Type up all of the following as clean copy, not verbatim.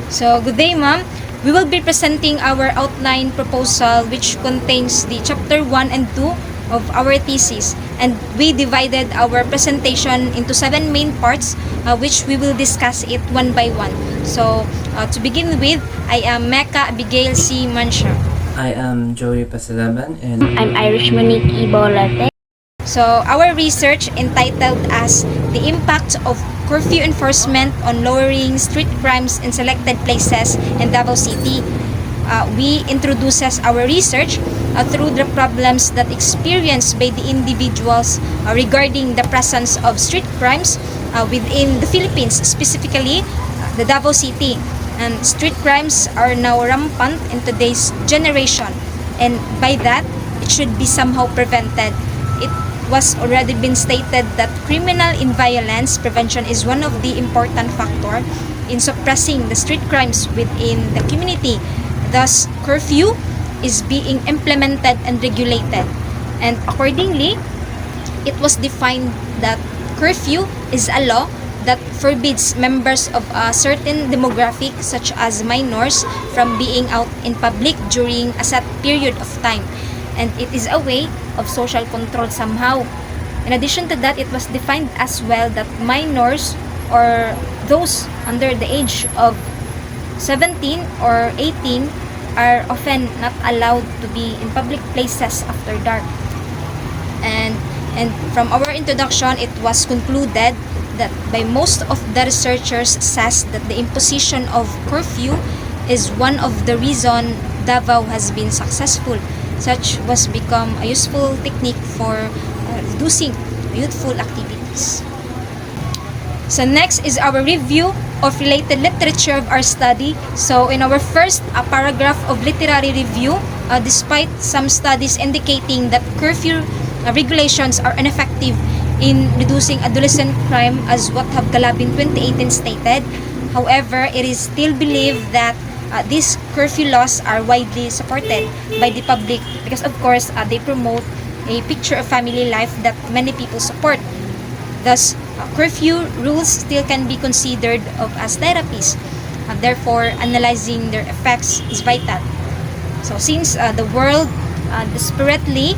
So, good day, ma'am. We will be presenting our outline proposal which contains the chapter 1 and 2 of our thesis, and we divided our presentation into 7 main parts, which we will discuss it one by one. So, to begin with, I am Mecca, Abegail, C. Mancia. I am Joey Pasilaban and I'm Irish Monique Baulete. So, our research entitled as The Impact of Curfew Enforcement on Lowering Street Crimes in Selected Places in Davao City. We introduces our research through the problems that experienced by the individuals regarding the presence of street crimes within the Philippines, specifically the Davao City. And street crimes are now rampant in today's generation, and by that, it should be somehow prevented. It was already been stated that criminal in violence prevention is one of the important factor in suppressing the street crimes within the community. Thus, curfew is being implemented and regulated, and accordingly, it was defined that curfew is a law that forbids members of a certain demographic, such as minors, from being out in public during a set period of time, and it is a way of social control somehow. In addition to that, it was defined as well that minors or those under the age of 17 or 18 are often not allowed to be in public places after dark. And from our introduction, it was concluded that by most of the researchers says that the imposition of curfew is one of the reason Davao has been successful. Such was become a useful technique for reducing youthful activities. So next is our review of related literature of our study. So in our first paragraph of literary review, despite some studies indicating that curfew regulations are ineffective in reducing adolescent crime, as what have Galabin 2018 stated, however, it is still believed that these curfew laws are widely supported by the public because, of course, they promote a picture of family life that many people support. Thus, curfew rules still can be considered as therapies. Therefore, analyzing their effects is vital. So, since the world desperately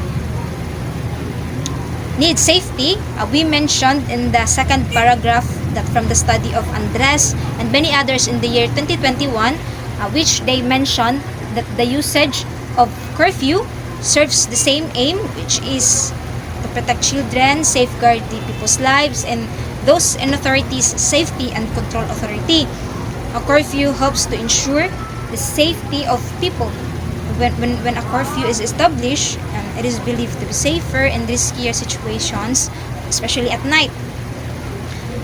needs safety, we mentioned in the second paragraph that from the study of Andres and many others in the year 2021, which they mentioned that the usage of curfew serves the same aim, which is to protect children, safeguard the people's lives, and those in authorities' safety and control authority. A curfew helps to ensure the safety of people. When a curfew is established, it is believed to be safer in riskier situations, especially at night.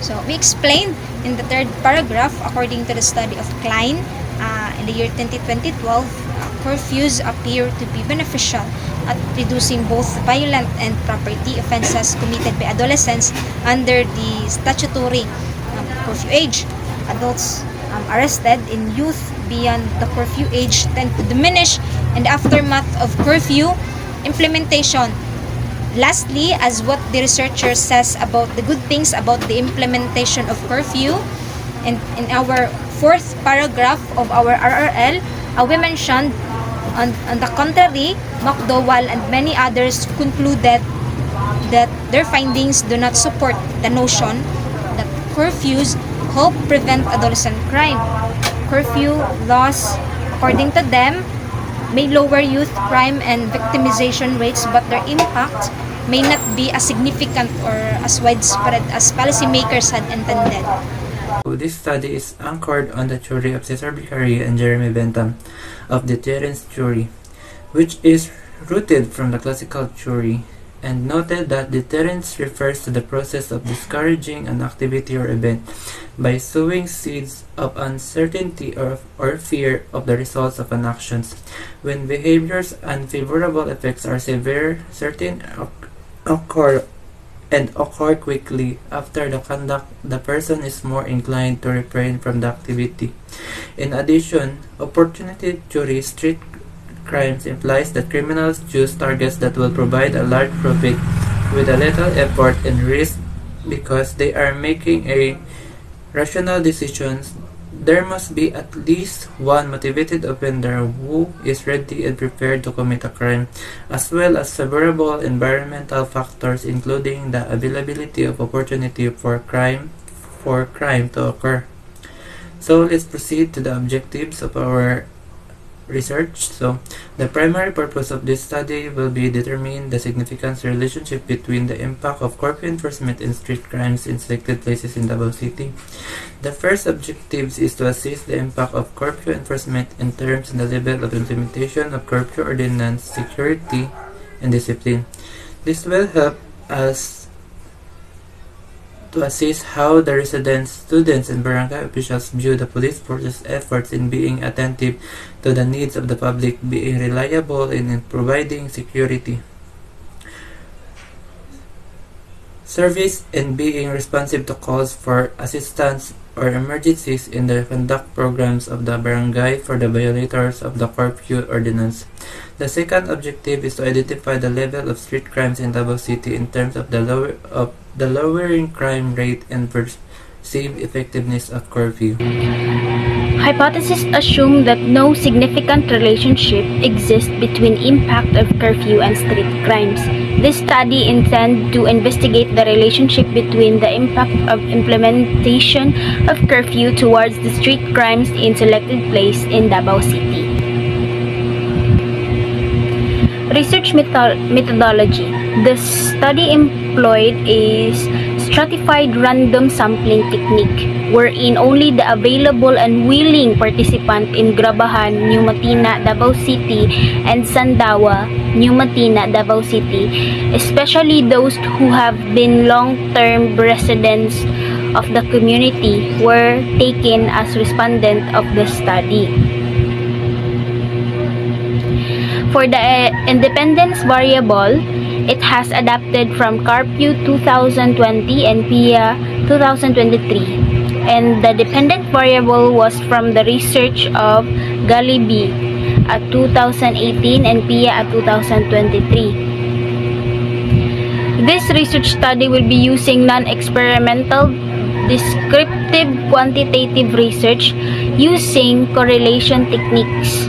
So we explained in the third paragraph, according to the study of Klein, in the year 2012, curfews appear to be beneficial at reducing both violent and property offenses committed by adolescents under the statutory curfew age. Adults arrested in youth beyond the curfew age tend to diminish in the aftermath of curfew implementation. Lastly, as what the researcher says about the good things about the implementation of curfew, in our fourth paragraph of our RRL, we mentioned on the contrary, McDowell and many others concluded that their findings do not support the notion that curfews help prevent adolescent crime. Curfew laws, according to them, may lower youth crime and victimization rates, but their impact may not be as significant or as widespread as policymakers had intended. this study is anchored on the theory of Cesar Beccaria and Jeremy Bentham of deterrence theory, which is rooted from the classical theory, and noted that deterrence refers to the process of discouraging an activity or event by sowing seeds of uncertainty or fear of the results of an action. When behavior's unfavorable effects are severe, certain occur quickly after the conduct, the person is more inclined to refrain from the activity. In addition, opportunity theory street crimes implies that criminals choose targets that will provide a large profit with a little effort and risk because they are making a rational decisions there must be at least one motivated offender who is ready and prepared to commit a crime, as well as favorable environmental factors including the availability of opportunity for crime to occur. So let's proceed to the objectives of our research. So the primary purpose of this study will be determine the significance relationship between the impact of curfew enforcement and street crimes in selected places in Davao City. The first objective is to assess the impact of curfew enforcement in terms of the level of implementation of curfew ordinance, security, and discipline. This will help us to assess how the residents, students, and barangay officials view the police force's efforts in being attentive to the needs of the public, being reliable, and in providing security, service, and being responsive to calls for assistance or emergencies in the conduct programs of the barangay for the violators of the curfew ordinance. The second objective is to identify the level of street crimes in Davao City in terms of the lowering crime rate and perceived effectiveness of curfew. Hypotheses assume that no significant relationship exists between impact of curfew and street crimes. This study intends to investigate the relationship between the impact of implementation of curfew towards the street crimes in selected places in Davao City. Research methodology. The study employed a stratified random sampling technique wherein only the available and willing participant in Grabahan, New Matina, Davao City and Sandawa, New Matina, Davao City, especially those who have been long-term residents of the community, were taken as respondent of the study. For the independence variable, it has adapted from Curfew 2020 and PIA 2023, and the dependent variable was from the research of Galibi at 2018 and PIA at 2023. This research study will be using non-experimental descriptive quantitative research using correlation techniques.